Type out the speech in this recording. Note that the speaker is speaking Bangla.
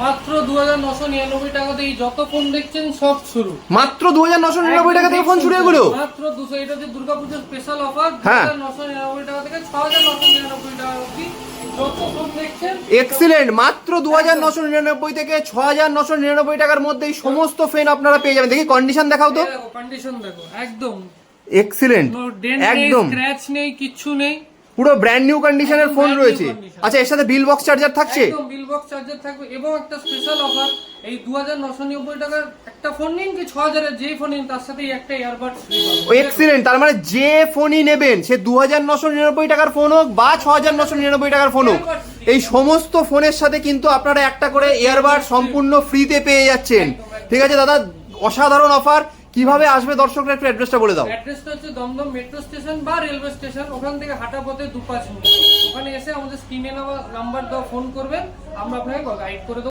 মাত্র 2999 টাকা দিয়ে যত ফোন দেখছেন সব শুরু। মাত্র 2999 টাকা থেকে ফোন শুরু এগুলো? মাত্র 200। এটা হচ্ছে দুর্গাপূজার স্পেশাল অফার। হ্যাঁ। 2999 টাকা থেকে 6999 টাকা অবধি যত ফোন দেখছেন। এক্সিলেন্ট, মাত্র 2999 থেকে 6999 টাকার মধ্যে এই সমস্ত ফোন আপনারা পেয়ে যাবেন। দেখি কন্ডিশন দেখাও তো। দেখো কন্ডিশন দেখো, একদম এক্সিলেন্ট, নো ডেন্ট নেই, একদম স্ক্র্যাচ নেই, কিচ্ছু নেই, পুরো ব্র্যান্ড নিউ কন্ডিশনের একদম ফোন brand new রয়েছে। condition। আচ্ছা, এর সাথে বিল বক্স চার্জার থাকছে? একদম বিল বক্স চার্জার থাকবে এবং একটা স্পেশাল অফার। এই 2999 টাকার একটা ফোন নিন কি 6000 এর যেই ফোন নিন তার সাথে একটা ইয়ারবাড ফ্রি পাবেন। এক্সিলেন্ট, তার মানে যে ফোনই নেবেন সে 2999 টাকার ফোন হোক বা 6999 টাকার ফোন হোক, এই সমস্ত ফোনের সাথে কিন্তু আপনারা একটা করে ইয়ারবাড সম্পূর্ণ ফ্রিতে পেয়ে যাচ্ছেন। ঠিক আছে দাদা, অসাধারণ অফার। কিভাবে আসবে দর্শকরা একটু অ্যাড্রেসটা বলে দাও। অ্যাড্রেসটা হচ্ছে দমদম মেট্রো স্টেশন বা রেলওয়ে স্টেশন, ওখান থেকে হাঁটা পথে 2-5 মিনিট। ওখানে এসে আমাদের স্ক্রিনে নাম্বার দাও, ফোন করবেন, আমরা আপনাকে গাইড করে দেবো।